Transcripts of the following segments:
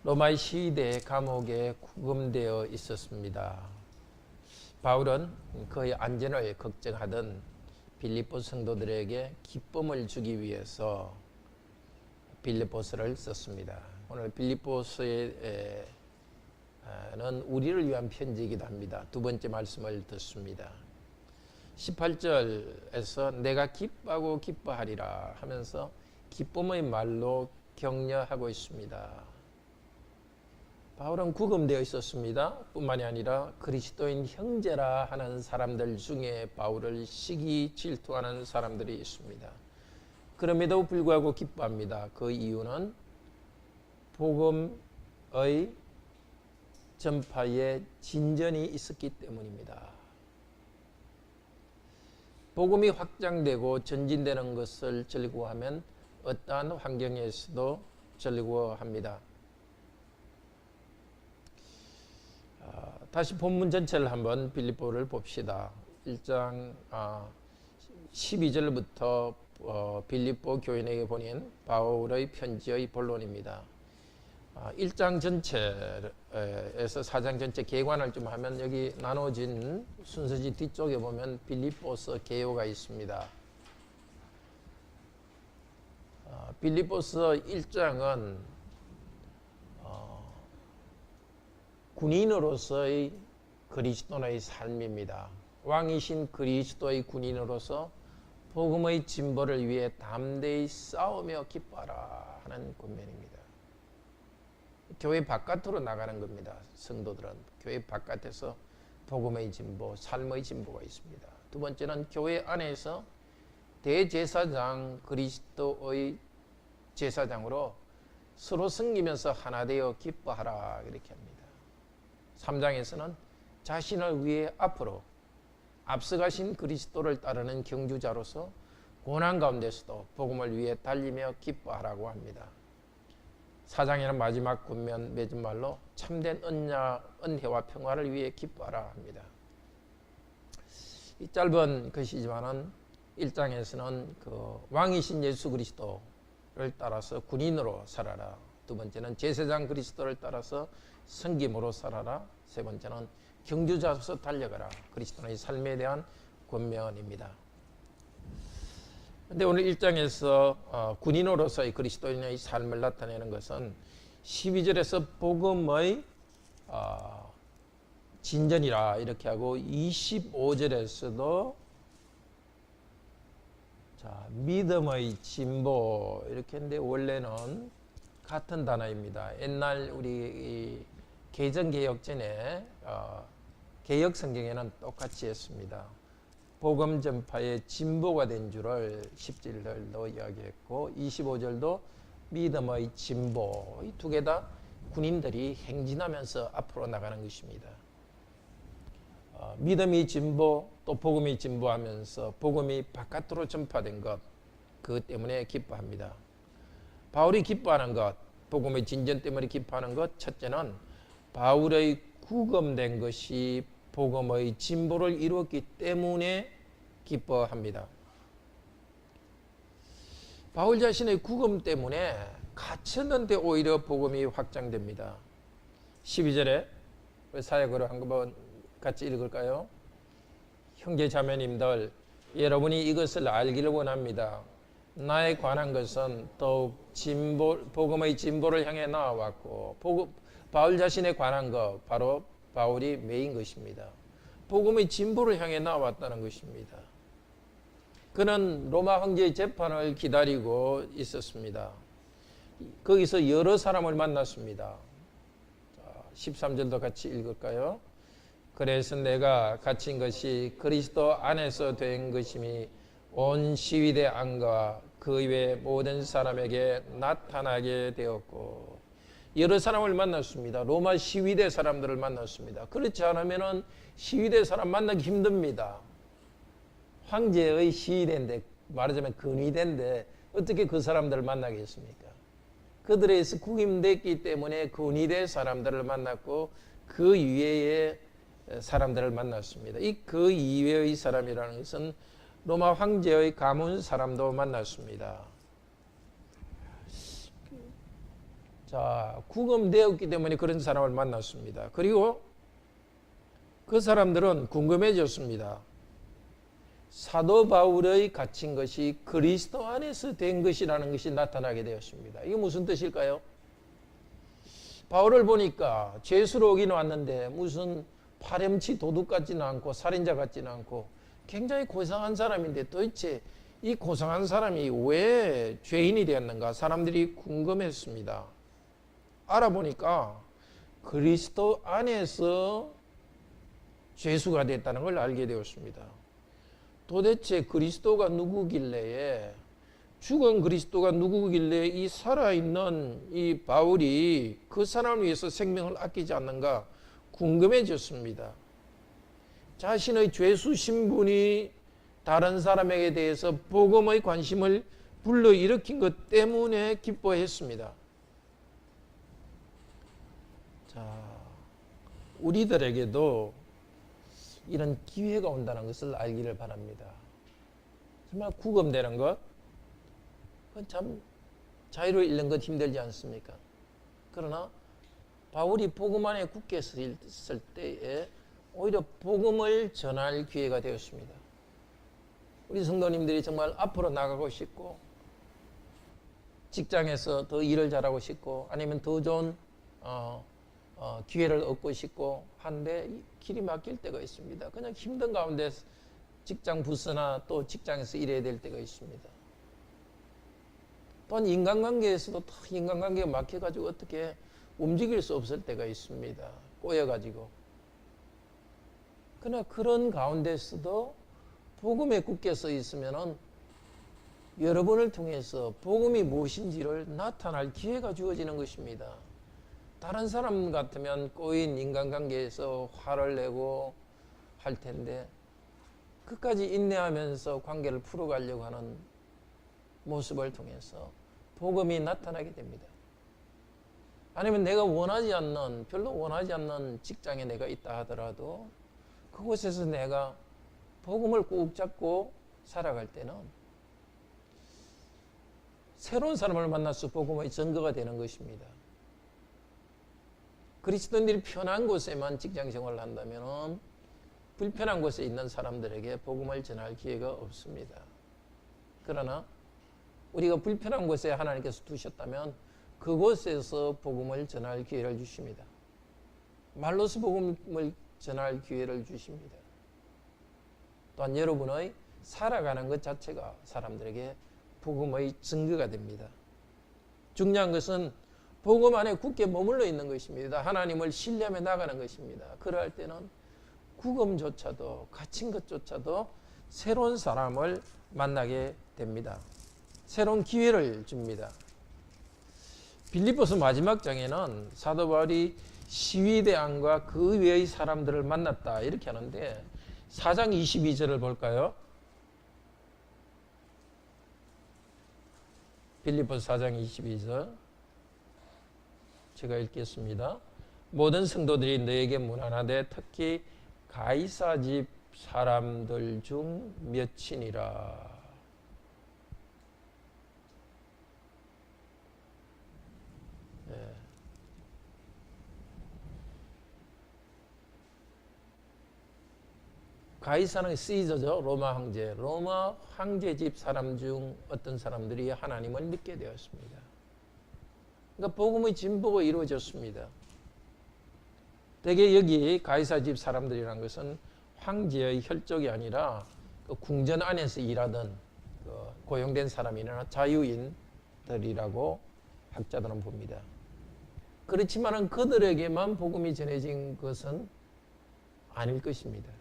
로마의 시위대 감옥에 구금되어 있었습니다. 바울은 그의 안전을 걱정하던 빌립보 성도들에게 기쁨을 주기 위해서 빌립보서를 썼습니다. 오늘 빌립보서에는 우리를 위한 편지이기도 합니다. 두 번째 말씀을 듣습니다. 18절에서 내가 기뻐하고 기뻐하리라 하면서 기쁨의 말로 격려하고 있습니다. 바울은 구금되어 있었습니다. 뿐만이 아니라 그리스도인 형제라 하는 사람들 중에 바울을 시기 질투하는 사람들이 있습니다. 그럼에도 불구하고 기뻐합니다. 그 이유는 복음의 전파에 진전이 있었기 때문입니다. 복음이 확장되고 전진되는 것을 즐거워하면 어떠한 환경에서도 즐거워합니다. 다시 본문 전체를 한번 빌립보를 봅시다. 1장 12절부터 빌립보 교인에게 보낸 바울의 편지의 본론입니다. 1장 전체에서 4장 전체 개관을 좀 하면 여기 나눠진 순서지 뒤쪽에 보면 빌립보서 개요가 있습니다. 빌립보서 1장은 군인으로서의 그리스도의 삶입니다. 왕이신 그리스도의 군인으로서 복음의 진보를 위해 담대히 싸우며 기뻐하라 하는 권면입니다. 교회 바깥으로 나가는 겁니다. 성도들은 교회 바깥에서 복음의 진보, 삶의 진보가 있습니다. 두 번째는 교회 안에서 대제사장 그리스도의 제사장으로 서로 섬기면서 하나 되어 기뻐하라 이렇게 합니다. 3장에서는 자신을 위해 앞으로 앞서가신 그리스도를 따르는 경주자로서 고난 가운데서도 복음을 위해 달리며 기뻐하라고 합니다. 4장에는 마지막 권면 맺은 말로 참된 은혜와 평화를 위해 기뻐하라 합니다. 이 짧은 것이지만은 1장에서는 그 왕이신 예수 그리스도를 따라서 군인으로 살아라. 두 번째는 제사장 그리스도를 따라서 섬김으로 살아라. 세 번째는 경주자로서 달려가라. 그리스도의 삶에 대한 권면입니다. 그런데 오늘 1장에서 군인으로서의 그리스도인의 삶을 나타내는 것은 12절에서 복음의 진전이라 이렇게 하고 25절에서도 믿음의 진보 이렇게 했는데 원래는 같은 단어입니다. 옛날 우리 개정개혁전에 개혁 성경에는 똑같이 했습니다. 복음 전파의 진보가 된 줄을 10절도 이야기했고 25절도 믿음의 진보 이 두 개 다 군인들이 행진하면서 앞으로 나가는 것입니다. 믿음이 진보 또 복음이 진보하면서 복음이 바깥으로 전파된 것 그것 때문에 기뻐합니다. 바울이 기뻐하는 것 복음의 진전 때문에 기뻐하는 것 첫째는 바울의 구금된 것이 복음의 진보를 이루었기 때문에 기뻐합니다. 바울 자신의 구금 때문에 갇혔는데 오히려 복음이 확장됩니다. 12절에 사역으로 한번 같이 읽을까요? 형제 자매님들 여러분이 이것을 알기를 원합니다. 나에 관한 것은 더욱 복음의 진보를 향해 나아왔고 바울 자신에 관한 것 바로 바울이 메인 것입니다. 복음의 진보를 향해 나아왔다는 것입니다. 그는 로마 황제의 재판을 기다리고 있었습니다. 거기서 여러 사람을 만났습니다. 13절도 같이 읽을까요? 그래서 내가 갇힌 것이 그리스도 안에서 된 것임이 온 시위대 안과 그 이외 모든 사람에게 나타나게 되었고 여러 사람을 만났습니다. 로마 시위대 사람들을 만났습니다. 그렇지 않으면 시위대 사람 만나기 힘듭니다. 황제의 시위대인데 말하자면 근위대인데 어떻게 그 사람들을 만나겠습니까? 그들에 의해서 구김됐기 때문에 근위대 사람들을 만났고 그 이외의 사람들을 만났습니다. 이 그 이외의 사람이라는 것은 로마 황제의 가문 사람도 만났습니다. 자, 구금되었기 때문에 그런 사람을 만났습니다. 그리고 그 사람들은 궁금해졌습니다. 사도 바울의 갇힌 것이 그리스도 안에서 된 것이라는 것이 나타나게 되었습니다. 이게 무슨 뜻일까요? 바울을 보니까 죄수로 오긴 왔는데 무슨 파렴치 도둑 같지는 않고 살인자 같지는 않고 굉장히 고상한 사람인데 도대체 이 고상한 사람이 왜 죄인이 되었는가? 사람들이 궁금했습니다. 알아보니까 그리스도 안에서 죄수가 됐다는 걸 알게 되었습니다. 도대체 그리스도가 누구길래, 죽은 그리스도가 누구길래 이 살아있는 이 바울이 그 사람을 위해서 생명을 아끼지 않는가 궁금해졌습니다. 자신의 죄수 신분이 다른 사람에게 대해서 복음의 관심을 불러일으킨 것 때문에 기뻐했습니다. 자, 우리들에게도 이런 기회가 온다는 것을 알기를 바랍니다. 정말 구금되는 것, 그건 참 자유를 잃는 것 힘들지 않습니까? 그러나 바울이 복음 안에 굳게 섰을 때에 오히려 복음을 전할 기회가 되었습니다. 우리 성도님들이 정말 앞으로 나가고 싶고 직장에서 더 일을 잘하고 싶고 아니면 더 좋은 기회를 얻고 싶고 한데 길이 막힐 때가 있습니다. 그냥 힘든 가운데 직장 부서나 또 직장에서 일해야 될 때가 있습니다. 또한 인간관계에서도 인간관계가 막혀가지고 어떻게 움직일 수 없을 때가 있습니다. 꼬여가지고. 그러나 그런 가운데서도 복음에 굳게 서 있으면은 여러분을 통해서 복음이 무엇인지를 나타날 기회가 주어지는 것입니다. 다른 사람 같으면 꼬인 인간관계에서 화를 내고 할 텐데 끝까지 인내하면서 관계를 풀어가려고 하는 모습을 통해서 복음이 나타나게 됩니다. 아니면 내가 별로 원하지 않는 직장에 내가 있다 하더라도 그곳에서 내가 복음을 꾹 잡고 살아갈 때는 새로운 사람을 만나서 복음의 증거가 되는 것입니다. 그리스도인들이 편한 곳에만 직장 생활을 한다면 불편한 곳에 있는 사람들에게 복음을 전할 기회가 없습니다. 그러나 우리가 불편한 곳에 하나님께서 두셨다면 그곳에서 복음을 전할 기회를 주십니다. 말로서 복음을 전할 기회를 주십니다. 또한 여러분의 살아가는 것 자체가 사람들에게 복음의 증거가 됩니다. 중요한 것은 복음 안에 굳게 머물러 있는 것입니다. 하나님을 신뢰하며 나가는 것입니다. 그럴 때는 구금조차도 갇힌 것조차도 새로운 사람을 만나게 됩니다. 새로운 기회를 줍니다. 빌립보서 마지막 장에는 사도 바울이 시위대왕과 그 외의 사람들을 만났다 이렇게 하는데 4장 22절을 볼까요? 빌립보서 4장 22절 제가 읽겠습니다. 모든 성도들이 너에게 문안하되 특히 가이사 집 사람들 중 몇이니라. 예. 가이사는 시저죠. 로마 황제. 로마 황제 집 사람 중 어떤 사람들이 하나님을 믿게 되었습니다. 그러니까 복음의 진보가 이루어졌습니다. 대개 여기 가이사 집 사람들이라는 것은 황제의 혈족이 아니라 그 궁전 안에서 일하던 그 고용된 사람이나 자유인들이라고 학자들은 봅니다. 그렇지만 그들에게만 복음이 전해진 것은 아닐 것입니다.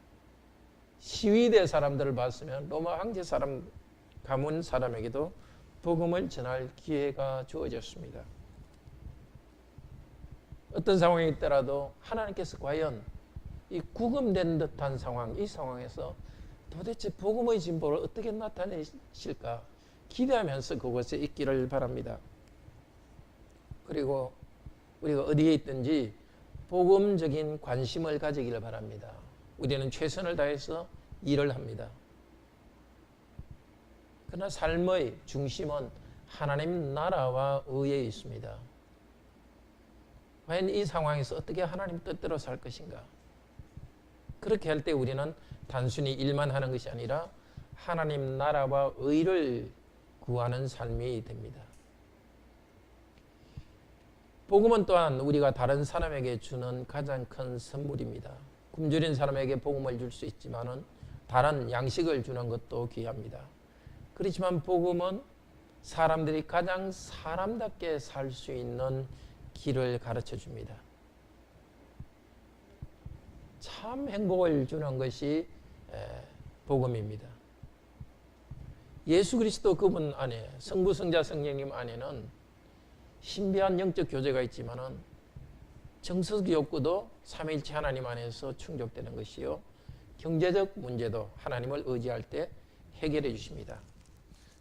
시위대 사람들을 봤으면 로마 황제 사람, 가문 사람에게도 복음을 전할 기회가 주어졌습니다. 어떤 상황이 있더라도 하나님께서 과연 이 구금된 듯한 상황, 이 상황에서 도대체 복음의 진보를 어떻게 나타내실까 기대하면서 그곳에 있기를 바랍니다. 그리고 우리가 어디에 있든지 복음적인 관심을 가지기를 바랍니다. 우리는 최선을 다해서 일을 합니다. 그러나 삶의 중심은 하나님 나라와 의에 있습니다. 과연 이 상황에서 어떻게 하나님 뜻대로 살 것인가? 그렇게 할 때 우리는 단순히 일만 하는 것이 아니라 하나님 나라와 의를 구하는 삶이 됩니다. 복음은 또한 우리가 다른 사람에게 주는 가장 큰 선물입니다. 굶주린 사람에게 복음을 줄 수 있지만은 다른 양식을 주는 것도 귀합니다. 그렇지만 복음은 사람들이 가장 사람답게 살 수 있는 길을 가르쳐 줍니다. 참 행복을 주는 것이 복음입니다. 예수 그리스도 그분 안에, 성부, 성자, 성령님 안에는 신비한 영적 교제가 있지만은 정서적 욕구도 삼위일체 하나님 안에서 충족되는 것이요, 경제적 문제도 하나님을 의지할 때 해결해 주십니다.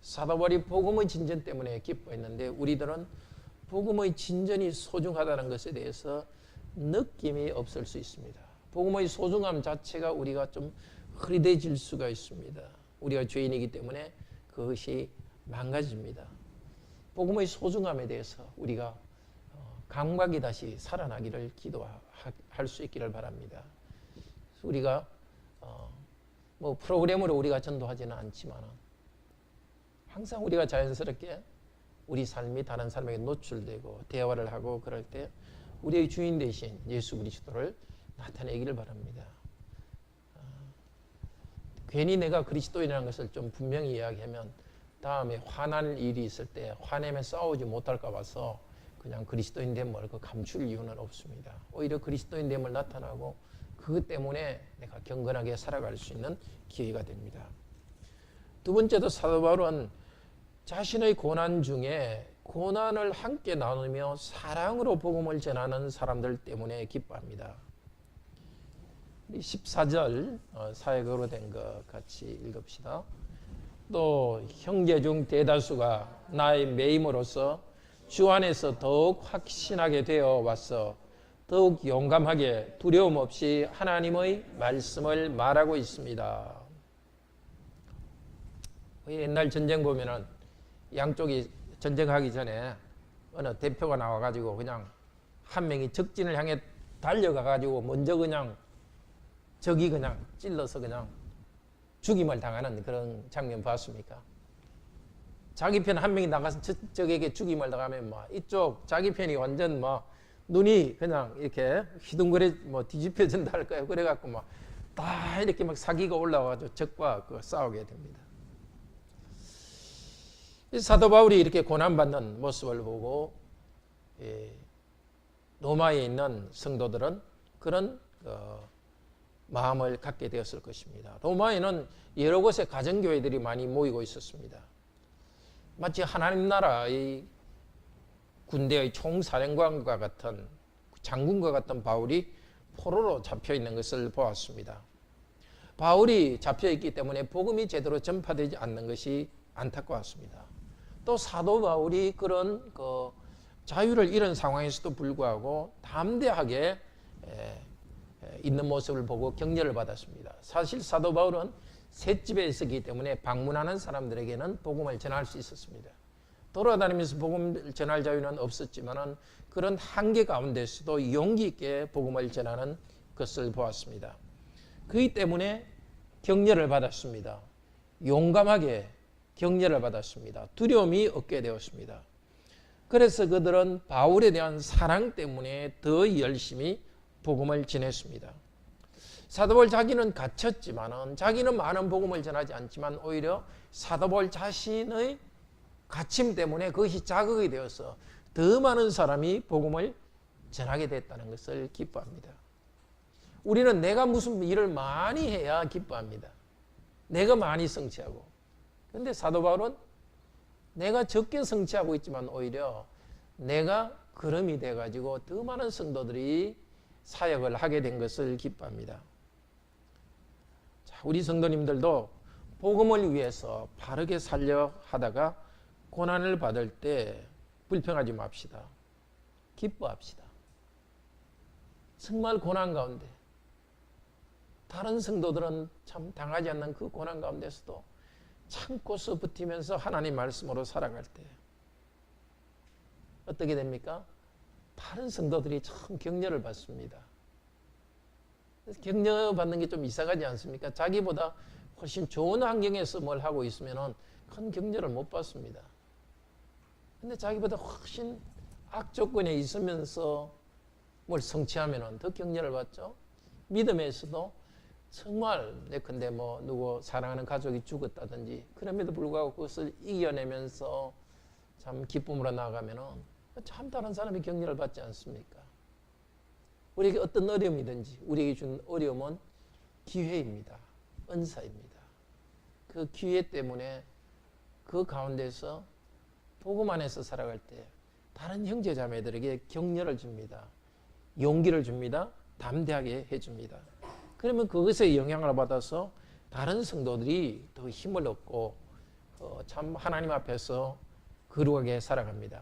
사도 바울이 복음의 진전 때문에 기뻐했는데 우리들은 복음의 진전이 소중하다는 것에 대해서 느낌이 없을 수 있습니다. 복음의 소중함 자체가 우리가 좀 흐리대질 수가 있습니다. 우리가 죄인이기 때문에 그것이 망가집니다. 복음의 소중함에 대해서 우리가 감각이 다시 살아나기를 기도할 수 있기를 바랍니다. 우리가 뭐 프로그램으로 우리가 전도하지는 않지만 항상 우리가 자연스럽게 우리 삶이 다른 사람에게 노출되고 대화를 하고 그럴 때 우리의 주인 되신 예수 그리스도를 나타내기를 바랍니다. 괜히 내가 그리스도인이라는 것을 좀 분명히 이야기하면 다음에 화날 일이 있을 때 화내면 싸우지 못할까 봐서 그냥 그리스도인 됨을 감출 이유는 없습니다. 오히려 그리스도인 됨을 나타나고 그것 때문에 내가 경건하게 살아갈 수 있는 기회가 됩니다. 두 번째도 사도 바울은 자신의 고난 중에 고난을 함께 나누며 사랑으로 복음을 전하는 사람들 때문에 기뻐합니다. 14절 사역으로 된 것 같이 읽읍시다. 또 형제 중 대다수가 나의 매임으로써 주 안에서 더욱 확신하게 되어 왔어 더욱 용감하게 두려움 없이 하나님의 말씀을 말하고 있습니다. 옛날 전쟁 보면은 양쪽이 전쟁하기 전에 어느 대표가 나와가지고 그냥 한 명이 적진을 향해 달려가가지고 먼저 그냥 적이 그냥 찔러서 그냥 죽임을 당하는 그런 장면 봤습니까? 자기 편 한 명이 나가서 적에게 죽임을 당하면 뭐 이쪽 자기 편이 완전 뭐 눈이 그냥 이렇게 휘둥그레 뭐 뒤집혀진다 할까요? 그래갖고 막 다 이렇게 막 사기가 올라와가지고 적과 싸우게 됩니다. 사도 바울이 이렇게 고난받는 모습을 보고 로마에 있는 성도들은 그런 마음을 갖게 되었을 것입니다. 로마에는 여러 곳에 가정교회들이 많이 모이고 있었습니다. 마치 하나님 나라의 군대의 총사령관과 같은 장군과 같은 바울이 포로로 잡혀있는 것을 보았습니다. 바울이 잡혀있기 때문에 복음이 제대로 전파되지 않는 것이 안타까웠습니다. 또 사도 바울이 그런 자유를 잃은 상황에서도 불구하고 담대하게 있는 모습을 보고 격려를 받았습니다. 사실 사도 바울은 셋집에 있었기 때문에 방문하는 사람들에게는 복음을 전할 수 있었습니다. 돌아다니면서 복음을 전할 자유는 없었지만 그런 한계 가운데서도 용기 있게 복음을 전하는 것을 보았습니다. 그렇기 때문에 격려를 받았습니다. 용감하게 격려를 받았습니다. 두려움이 없게 되었습니다. 그래서 그들은 바울에 대한 사랑 때문에 더 열심히 복음을 전했습니다. 사도 바울 자기는 갇혔지만 자기는 많은 복음을 전하지 않지만 오히려 사도 바울 자신의 갇힘 때문에 그것이 자극이 되어서 더 많은 사람이 복음을 전하게 됐다는 것을 기뻐합니다. 우리는 내가 무슨 일을 많이 해야 기뻐합니다. 내가 많이 성취하고. 그런데 사도 바울은 내가 적게 성취하고 있지만 오히려 내가 거름이 돼가지고 더 많은 성도들이 사역을 하게 된 것을 기뻐합니다. 자, 우리 성도님들도 복음을 위해서 바르게 살려 하다가 고난을 받을 때 불평하지 맙시다. 기뻐합시다. 정말 고난 가운데 다른 성도들은 참 당하지 않는 그 고난 가운데서도 참고서 버티면서 하나님 말씀으로 살아갈 때 어떻게 됩니까? 다른 성도들이 참 격려를 받습니다. 격려받는 게 좀 이상하지 않습니까? 자기보다 훨씬 좋은 환경에서 뭘 하고 있으면 큰 격려를 못 받습니다. 근데 자기보다 훨씬 악조건에 있으면서 뭘 성취하면 더 격려를 받죠. 믿음에서도 정말 예컨대 뭐 누구 사랑하는 가족이 죽었다든지 그럼에도 불구하고 그것을 이겨내면서 참 기쁨으로 나아가면 참 다른 사람이 격려를 받지 않습니까? 우리에게 어떤 어려움이든지 우리에게 준 어려움은 기회입니다. 은사입니다. 그 기회 때문에 그 가운데서 복음 안에서 살아갈 때 다른 형제 자매들에게 격려를 줍니다. 용기를 줍니다. 담대하게 해줍니다. 그러면 그것에 영향을 받아서 다른 성도들이 더 힘을 얻고 참 하나님 앞에서 거룩하게 살아갑니다.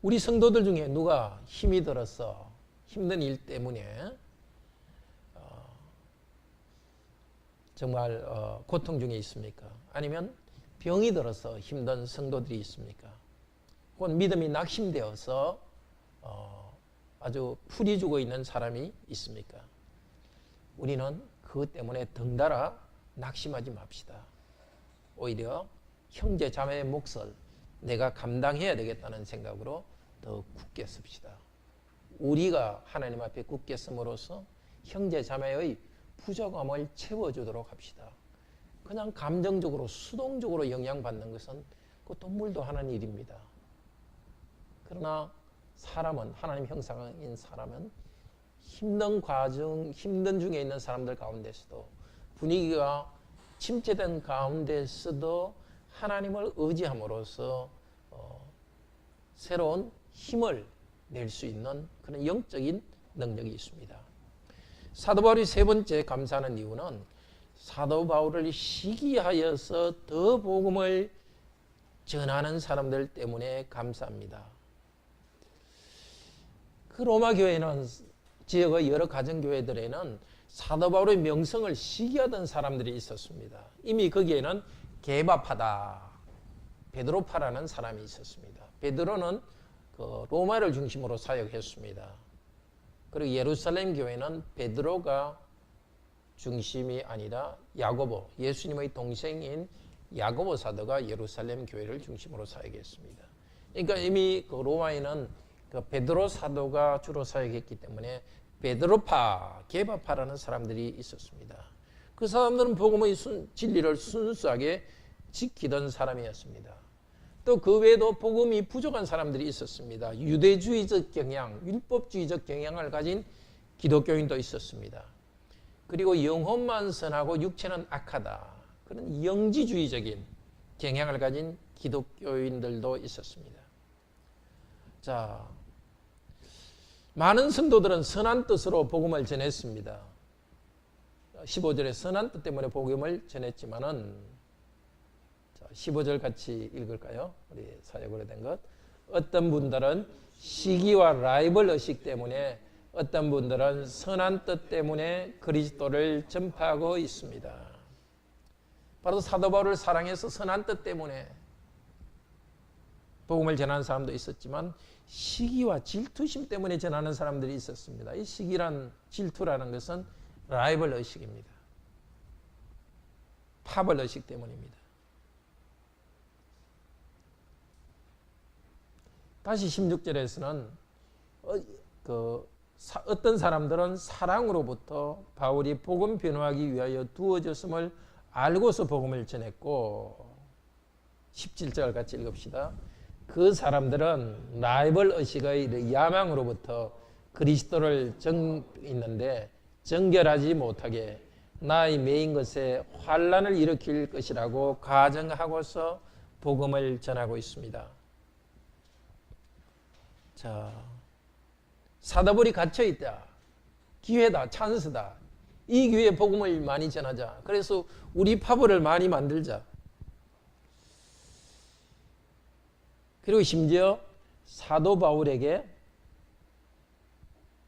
우리 성도들 중에 누가 힘이 들어서 힘든 일 때문에 정말 고통 중에 있습니까? 아니면 병이 들어서 힘든 성도들이 있습니까? 혹은 믿음이 낙심되어서 아주 풀이 죽어 있는 사람이 있습니까? 우리는 그것 때문에 덩달아 낙심하지 맙시다. 오히려 형제 자매의 몫을 내가 감당해야 되겠다는 생각으로 더 굳게 섭시다. 우리가 하나님 앞에 굳게 섬으로써 형제 자매의 부족함을 채워주도록 합시다. 그냥 감정적으로 수동적으로 영향받는 것은 그 동물도 하는 일입니다. 그러나 사람은 하나님 형상인 사람은 힘든 과정, 힘든 중에 있는 사람들 가운데서도 분위기가 침체된 가운데서도 하나님을 의지함으로써 새로운 힘을 낼 수 있는 그런 영적인 능력이 있습니다. 사도 바울이 세 번째 감사하는 이유는 사도 바울을 시기하여서 더 복음을 전하는 사람들 때문에 감사합니다. 그 로마 교회는 지역의 여러 가정교회들에는 사도 바울의 명성을 시기하던 사람들이 있었습니다. 이미 거기에는 게바파다, 베드로파라는 사람이 있었습니다. 베드로는 그 로마를 중심으로 사역했습니다. 그리고 예루살렘 교회는 베드로가 중심이 아니라 야고보, 예수님의 동생인 야고보 사도가 예루살렘 교회를 중심으로 사역했습니다. 그러니까 이미 그 로마에는 그 베드로 사도가 주로 사역했기 때문에 베드로파, 게바파라는 사람들이 있었습니다. 그 사람들은 복음의 진리를 순수하게 지키던 사람이었습니다. 또 그 외에도 복음이 부족한 사람들이 있었습니다. 유대주의적 경향, 율법주의적 경향을 가진 기독교인도 있었습니다. 그리고 영혼만 선하고 육체는 악하다. 그런 영지주의적인 경향을 가진 기독교인들도 있었습니다. 자, 많은 성도들은 선한 뜻으로 복음을 전했습니다. 15절에 선한 뜻 때문에 복음을 전했지만은 15절 같이 읽을까요? 우리 사역으로 된 것. 어떤 분들은 시기와 라이벌 의식 때문에, 어떤 분들은 선한 뜻 때문에 그리스도를 전파하고 있습니다. 바로 사도 바울을 사랑해서 선한 뜻 때문에 복음을 전하는 사람도 있었지만 시기와 질투심 때문에 전하는 사람들이 있었습니다. 이 시기란 질투라는 것은 라이벌 의식입니다. 파벌 의식 때문입니다. 다시 16절에서는 어떤 사람들은 사랑으로부터 바울이 복음 변호하기 위하여 두어졌음을 알고서 복음을 전했고, 17절 같이 읽읍시다. 그 사람들은 라이벌 의식의 야망으로부터 그리스도를 있는데 정결하지 못하게 나의 매인 것에 환난을 일으킬 것이라고 가정하고서 복음을 전하고 있습니다. 자, 사도벌이 갇혀있다. 기회다. 찬스다. 이 기회에 복음을 많이 전하자. 그래서 우리 파벌을 많이 만들자. 그리고 심지어 사도 바울에게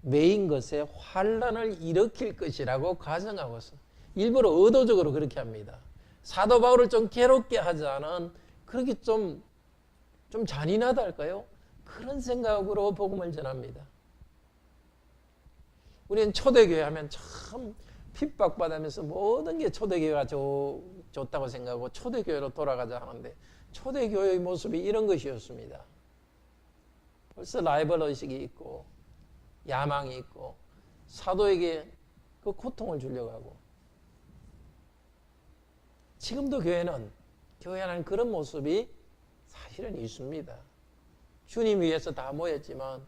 매인 것에 환난을 일으킬 것이라고 가정하고서 일부러 의도적으로 그렇게 합니다. 사도 바울을 좀 괴롭게 하자는, 그렇게 좀 좀 잔인하다 할까요? 그런 생각으로 복음을 전합니다. 우리는 초대교회 하면 참 핍박받으면서 모든 게 초대교회가 좋다고 생각하고 초대교회로 돌아가자 하는데 초대교회의 모습이 이런 것이었습니다. 벌써 라이벌 의식이 있고 야망이 있고 사도에게 그 고통을 주려고 하고, 지금도 교회 안에는 그런 모습이 사실은 있습니다. 주님 위해서 다 모였지만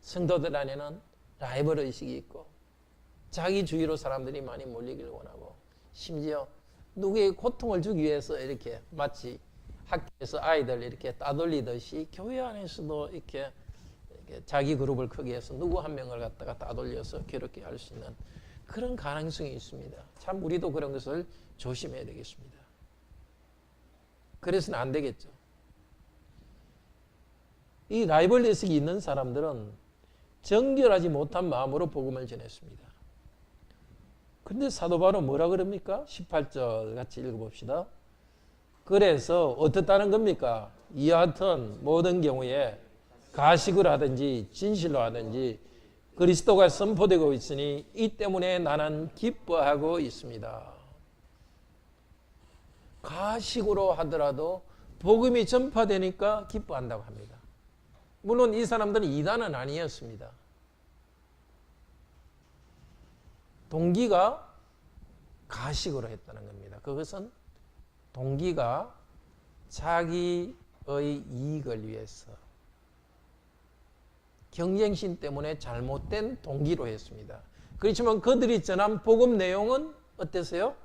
성도들 안에는 라이벌 의식이 있고 자기 주위로 사람들이 많이 몰리길 원하고, 심지어 누구에게 고통을 주기 위해서 이렇게 마치 학교에서 아이들 이렇게 따돌리듯이 교회 안에서도 이렇게 자기 그룹을 크게 해서 누구 한 명을 갖다가 따돌려서 괴롭게 할 수 있는 그런 가능성이 있습니다. 참 우리도 그런 것을 조심해야 되겠습니다. 그래서는 안 되겠죠. 이 라이벌 의식이 있는 사람들은 정결하지 못한 마음으로 복음을 전했습니다. 그런데 사도 바울은 뭐라 그럽니까? 18절 같이 읽어봅시다. 그래서 어떻다는 겁니까? 이와 같은 모든 경우에 가식을 하든지 진실로 하든지 그리스도가 선포되고 있으니 이 때문에 나는 기뻐하고 있습니다. 가식으로 하더라도 복음이 전파되니까 기뻐한다고 합니다. 물론 이 사람들은 이단은 아니었습니다. 동기가 가식으로 했다는 겁니다. 그것은 동기가 자기의 이익을 위해서 경쟁심 때문에 잘못된 동기로 했습니다. 그렇지만 그들이 전한 복음 내용은 어땠어요?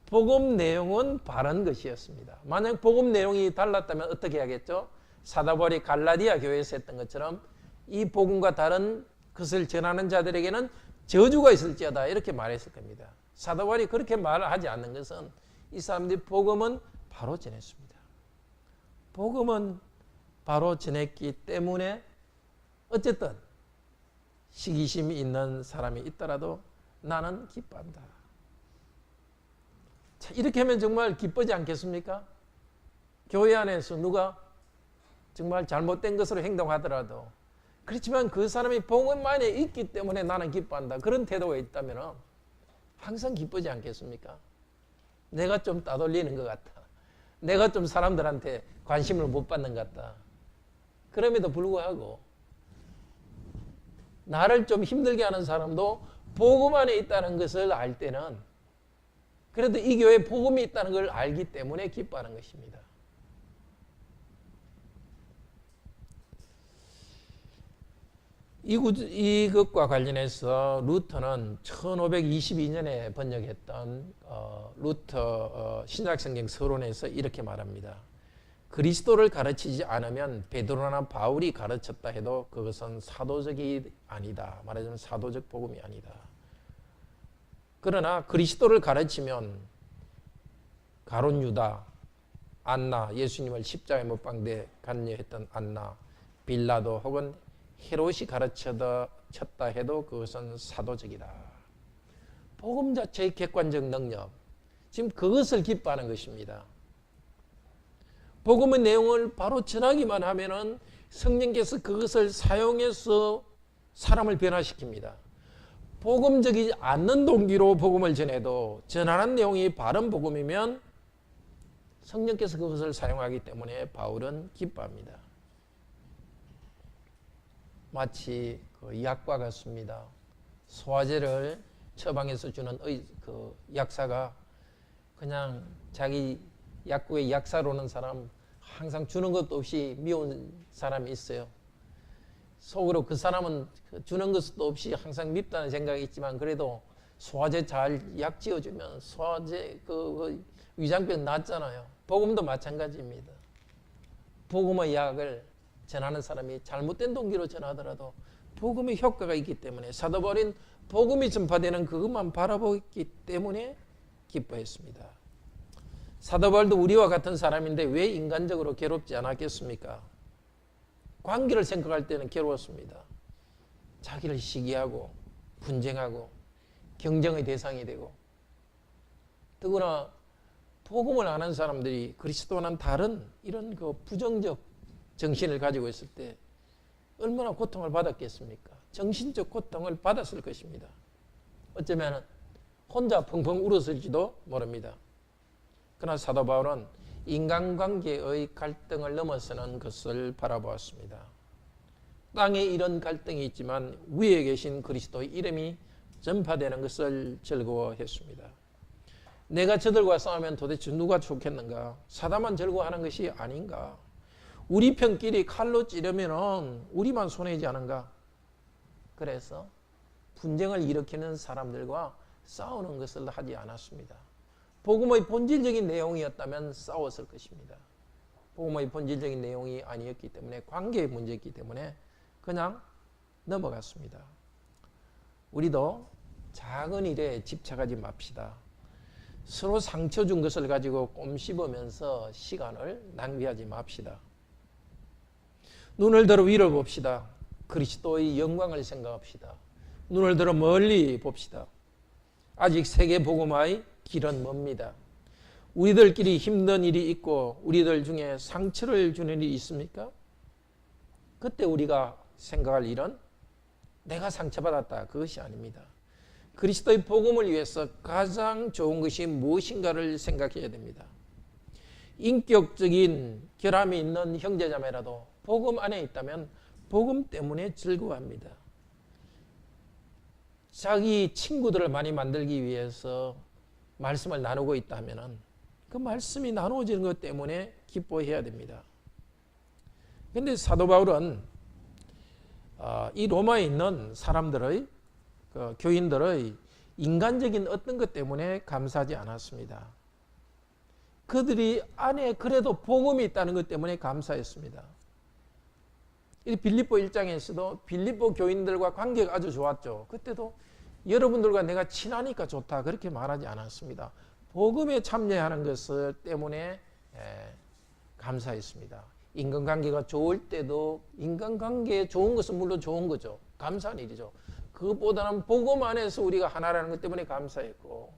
복음 내용은 바른 것이었습니다. 만약 복음 내용이 달랐다면 어떻게 해야겠죠? 사도 바울이 갈라디아 교회에서 했던 것처럼 이 복음과 다른 것을 전하는 자들에게는 저주가 있을지어다 이렇게 말했을 겁니다. 사도 바울이 그렇게 말을 하지 않는 것은 이 사람들이 복음은 바로 전했습니다. 복음은 바로 전했기 때문에 어쨌든 시기심이 있는 사람이 있더라도 나는 기뻐한다. 자, 이렇게 하면 정말 기쁘지 않겠습니까? 교회 안에서 누가 정말 잘못된 것으로 행동하더라도, 그렇지만 그 사람이 복음 안에 있기 때문에 나는 기뻐한다, 그런 태도가 있다면 항상 기쁘지 않겠습니까? 내가 좀 따돌리는 것 같다, 내가 좀 사람들한테 관심을 못 받는 것 같다. 그럼에도 불구하고 나를 좀 힘들게 하는 사람도 복음 안에 있다는 것을 알 때는, 그래도 이 교회에 복음이 있다는 걸 알기 때문에 기뻐하는 것입니다. 이것과 관련해서 루터는 1522년에 번역했던 루터 신약성경 서론에서 이렇게 말합니다. 그리스도를 가르치지 않으면 베드로나 바울이 가르쳤다 해도 그것은 사도적이 아니다. 말하자면 사도적 복음이 아니다. 그러나 그리스도를 가르치면 가룟 유다, 안나, 예수님을 십자가에 못 박되 간여했던 안나, 빌라도 혹은 헤롯이 가르쳤다 해도 그것은 사도적이다. 복음 자체의 객관적 능력, 지금 그것을 기뻐하는 것입니다. 복음의 내용을 바로 전하기만 하면은 성령께서 그것을 사용해서 사람을 변화시킵니다. 복음적이지 않는 동기로 복음을 전해도 전하는 내용이 바른 복음이면 성령께서 그것을 사용하기 때문에 바울은 기뻐합니다. 마치 그 약과 같습니다. 소화제를 처방해서 주는 그 약사가 그냥 자기 약국에 약사로는 사람 항상 주는 것도 없이 미운 사람이 있어요. 속으로 그 사람은 주는 것도 없이 항상 밉다는 생각이 있지만 그래도 소화제 잘 약 지어주면 소화제 그 위장병 낫잖아요. 복음도 마찬가지입니다. 복음의 약을 전하는 사람이 잘못된 동기로 전하더라도 복음의 효과가 있기 때문에 사도 바울은 복음이 전파되는 그것만 바라보기 때문에 기뻐했습니다. 사도 바울도 우리와 같은 사람인데 왜 인간적으로 괴롭지 않았겠습니까? 관계를 생각할 때는 괴로웠습니다. 자기를 시기하고 분쟁하고 경쟁의 대상이 되고, 더구나 복음을 아는 사람들이 그리스도와는 다른 이런 그 부정적 정신을 가지고 있을 때 얼마나 고통을 받았겠습니까? 정신적 고통을 받았을 것입니다. 어쩌면 혼자 펑펑 울었을지도 모릅니다. 그러나 사도 바울은 인간관계의 갈등을 넘어서는 것을 바라보았습니다. 땅에 이런 갈등이 있지만 위에 계신 그리스도의 이름이 전파되는 것을 즐거워했습니다. 내가 저들과 싸우면 도대체 누가 좋겠는가? 사단만 즐거워하는 것이 아닌가? 우리 편끼리 칼로 찌르면 우리만 손해지 않은가? 그래서 분쟁을 일으키는 사람들과 싸우는 것을 하지 않았습니다. 복음의 본질적인 내용이었다면 싸웠을 것입니다. 복음의 본질적인 내용이 아니었기 때문에, 관계의 문제였기 때문에 그냥 넘어갔습니다. 우리도 작은 일에 집착하지 맙시다. 서로 상처 준 것을 가지고 꼼 씹으면서 시간을 낭비하지 맙시다. 눈을 들어 위를 봅시다. 그리스도의 영광을 생각합시다. 눈을 들어 멀리 봅시다. 아직 세계 복음화의 길은 멉니다. 우리들끼리 힘든 일이 있고 우리들 중에 상처를 주는 일이 있습니까? 그때 우리가 생각할 일은 내가 상처받았다, 그것이 아닙니다. 그리스도의 복음을 위해서 가장 좋은 것이 무엇인가를 생각해야 됩니다. 인격적인 결함이 있는 형제자매라도 복음 안에 있다면 복음 때문에 즐거워합니다. 자기 친구들을 많이 만들기 위해서 말씀을 나누고 있다면 그 말씀이 나누어지는 것 때문에 기뻐해야 됩니다. 그런데 사도 바울은 이 로마에 있는 사람들의, 교인들의 인간적인 어떤 것 때문에 감사하지 않았습니다. 그들이 안에 그래도 복음이 있다는 것 때문에 감사했습니다. 이 빌립보 1장에서도 빌립보 교인들과 관계가 아주 좋았죠. 그때도 여러분들과 내가 친하니까 좋다, 그렇게 말하지 않았습니다. 복음에 참여하는 것을 때문에 감사했습니다. 인간관계가 좋을 때도, 인간관계에 좋은 것은 물론 좋은 거죠. 감사한 일이죠. 그것보다는 복음 안에서 우리가 하나라는 것 때문에 감사했고,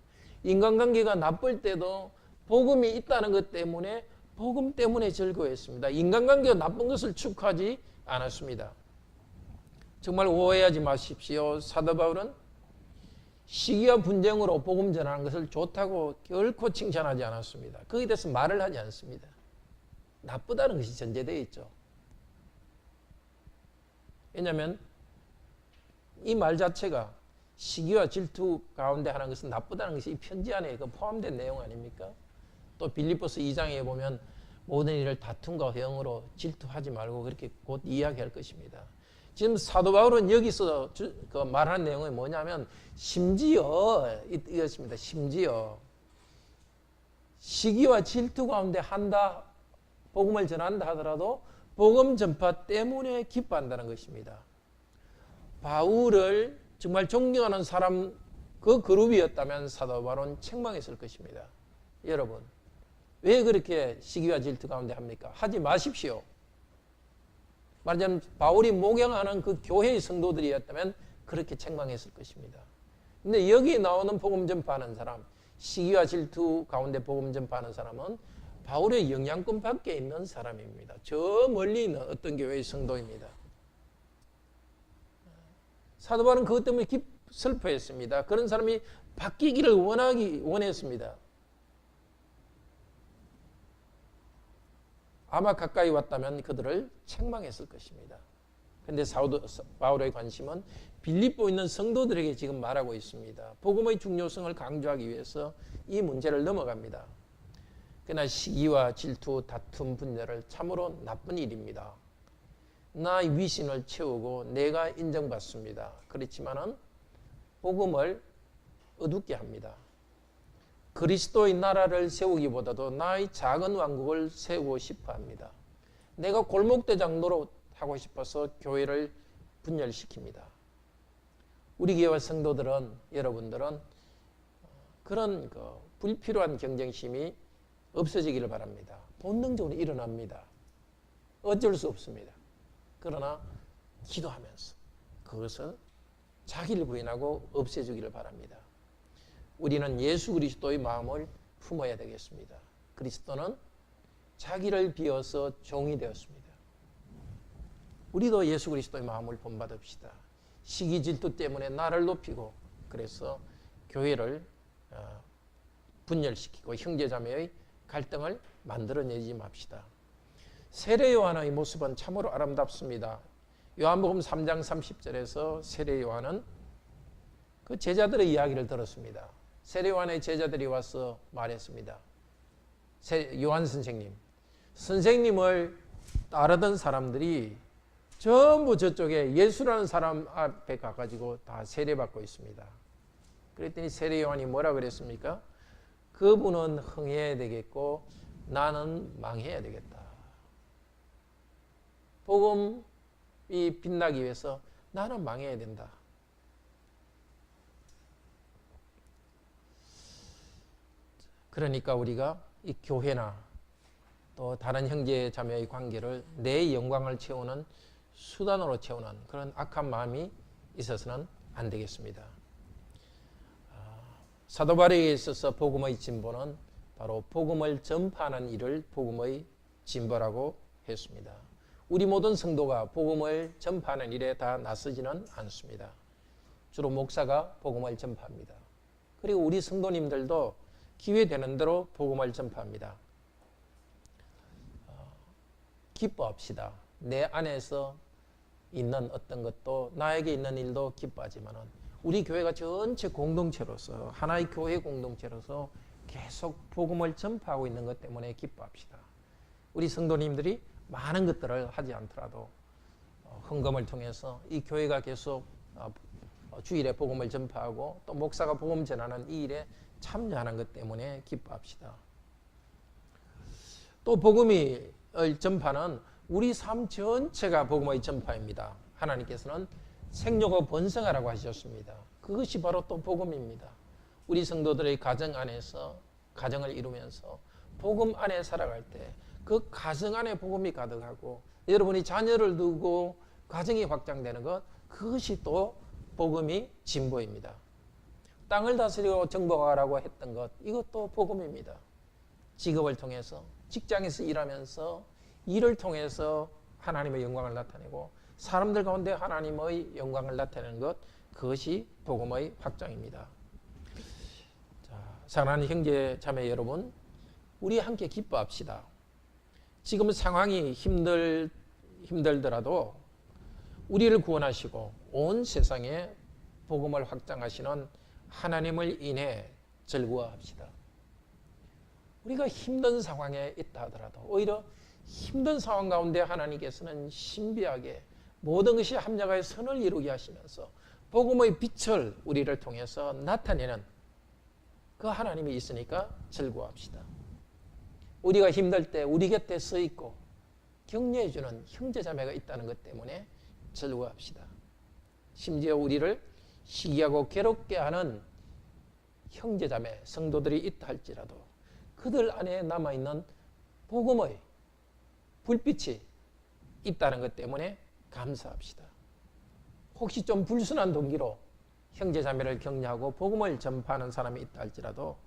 인간관계가 나쁠 때도 복음이 있다는 것 때문에, 복음 때문에 즐거워했습니다. 인간관계가 나쁜 것을 축하하지 않았습니다. 정말 오해하지 마십시오. 사도 바울은 시기와 분쟁으로 복음 전하는 것을 좋다고 결코 칭찬하지 않았습니다. 거기에 대해서 말을 하지 않습니다. 나쁘다는 것이 전제되어 있죠. 왜냐하면 이 말 자체가 시기와 질투 가운데 하는 것은 나쁘다는 것이 이 편지 안에 포함된 내용 아닙니까? 또 빌립보서 2장에 보면 모든 일을 다툼과 회영으로 질투하지 말고 그렇게 곧 이야기할 것입니다. 지금 사도 바울은 여기서 말하는 내용이 뭐냐면 심지어 이것입니다. 심지어 시기와 질투 가운데 한다, 복음을 전한다 하더라도 복음 전파 때문에 기뻐한다는 것입니다. 바울을 정말 존경하는 사람 그 그룹이었다면 사도 바울은 책망했을 것입니다. 여러분, 왜 그렇게 시기와 질투 가운데 합니까? 하지 마십시오. 말하자면 바울이 목양하는 그 교회의 성도들이었다면 그렇게 책망했을 것입니다. 근데 여기 나오는 복음 전파하는 사람, 시기와 질투 가운데 복음 전파하는 사람은 바울의 영향권 밖에 있는 사람입니다. 저 멀리 있는 어떤 교회의 성도입니다. 사도 바울은 그것 때문에 슬퍼했습니다. 그런 사람이 바뀌기를 원했습니다. 아마 가까이 왔다면 그들을 책망했을 것입니다. 그런데 바울의 관심은 빌립보에 있는 성도들에게 지금 말하고 있습니다. 복음의 중요성을 강조하기 위해서 이 문제를 넘어갑니다. 그러나 시기와 질투, 다툼, 분열은 참으로 나쁜 일입니다. 나의 위신을 채우고 내가 인정받습니다. 그렇지만은 복음을 어둡게 합니다. 그리스도의 나라를 세우기보다도 나의 작은 왕국을 세우고 싶어 합니다. 내가 골목대장 노릇하고 싶어서 교회를 분열시킵니다. 우리 교회 성도들은, 여러분들은 그런 불필요한 경쟁심이 없어지기를 바랍니다. 본능적으로 일어납니다. 어쩔 수 없습니다. 그러나 기도하면서 그것을 자기를 부인하고 없애주기를 바랍니다. 우리는 예수 그리스도의 마음을 품어야 되겠습니다. 그리스도는 자기를 비워서 종이 되었습니다. 우리도 예수 그리스도의 마음을 본받읍시다. 시기 질투 때문에 나를 높이고 그래서 교회를 분열시키고 형제자매의 갈등을 만들어내지 맙시다. 세례 요한의 모습은 참으로 아름답습니다. 요한복음 3장 30절에서 세례 요한은 그 제자들의 이야기를 들었습니다. 세례 요한의 제자들이 와서 말했습니다. 요한 선생님을 따르던 사람들이 전부 저쪽에 예수라는 사람 앞에 가가지고 다 세례받고 있습니다. 그랬더니 세례 요한이 뭐라 그랬습니까? 그분은 흥해야 되겠고 나는 망해야 되겠다. 복음이 빛나기 위해서 나는 망해야 된다. 그러니까 우리가 이 교회나 또 다른 형제 자매의 관계를 내 영광을 채우는 수단으로 채우는 그런 악한 마음이 있어서는 안 되겠습니다. 사도 바울에게 있어서 복음의 진보는 바로 복음을 전파하는 일을 복음의 진보라고 했습니다. 우리 모든 성도가 복음을 전파하는 일에 다 나서지는 않습니다. 주로 목사가 복음을 전파합니다. 그리고 우리 성도님들도 기회 되는 대로 복음을 전파합니다. 기뻐합시다. 내 안에서 있는 어떤 것도 나에게 있는 일도 기뻐하지만은 우리 교회가 전체 공동체로서 하나의 교회 공동체로서 계속 복음을 전파하고 있는 것 때문에 기뻐합시다. 우리 성도님들이 많은 것들을 하지 않더라도 헌금을 통해서 이 교회가 계속 주일에 복음을 전파하고 또 목사가 복음 전하는 이 일에 참여하는 것 때문에 기뻐합시다. 또 복음의 전파는 우리 삶 전체가 복음의 전파입니다. 하나님께서는 생육을 번성하라고 하셨습니다. 그것이 바로 또 복음입니다. 우리 성도들의 가정 안에서 가정을 이루면서 복음 안에 살아갈 때 그 가정 안에 복음이 가득하고 여러분이 자녀를 두고 가정이 확장되는 것, 그것이 또 복음이 진보입니다. 땅을 다스리고 정복하라고 했던 것, 이것도 복음입니다. 직업을 통해서 직장에서 일하면서 일을 통해서 하나님의 영광을 나타내고 사람들 가운데 하나님의 영광을 나타내는 것, 그것이 복음의 확장입니다. 자, 사랑하는 형제 자매 여러분, 우리 함께 기뻐합시다. 지금 상황이 힘들더라도 우리를 구원하시고 온 세상에 복음을 확장하시는 하나님을 인해 즐거워합시다. 우리가 힘든 상황에 있다 하더라도 오히려 힘든 상황 가운데 하나님께서는 신비하게 모든 것이 합력하여 선을 이루게 하시면서 복음의 빛을 우리를 통해서 나타내는 그 하나님이 있으니까 즐거워합시다. 우리가 힘들 때 우리 곁에 서 있고 격려해주는 형제자매가 있다는 것 때문에 즐거워합시다. 심지어 우리를 시기하고 괴롭게 하는 형제자매, 성도들이 있다 할지라도 그들 안에 남아있는 복음의 불빛이 있다는 것 때문에 감사합시다. 혹시 좀 불순한 동기로 형제자매를 격려하고 복음을 전파하는 사람이 있다 할지라도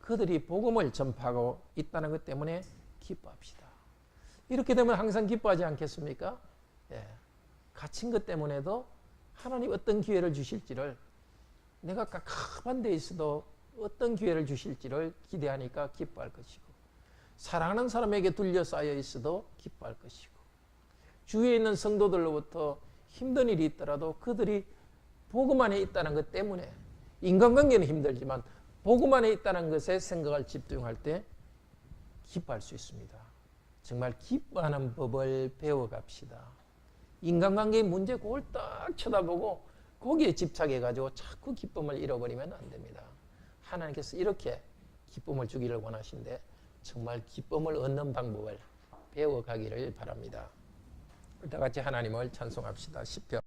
그들이 복음을 전파하고 있다는 것 때문에 기뻐합시다. 이렇게 되면 항상 기뻐하지 않겠습니까? 예. 갇힌 것 때문에도 하나님 어떤 기회를 주실지를, 내가 깝깝한 데 있어도 어떤 기회를 주실지를 기대하니까 기뻐할 것이고, 사랑하는 사람에게 둘러싸여 있어도 기뻐할 것이고, 주위에 있는 성도들로부터 힘든 일이 있더라도 그들이 복음 안에 있다는 것 때문에, 인간관계는 힘들지만 복음 안에 있다는 것에 생각을 집중할 때 기뻐할 수 있습니다. 정말 기뻐하는 법을 배워갑시다. 인간관계의 문제 그걸 딱 쳐다보고 거기에 집착해가지고 자꾸 기쁨을 잃어버리면 안 됩니다. 하나님께서 이렇게 기쁨을 주기를 원하신데 정말 기쁨을 얻는 방법을 배워가기를 바랍니다. 다 같이 하나님을 찬송합시다. 시편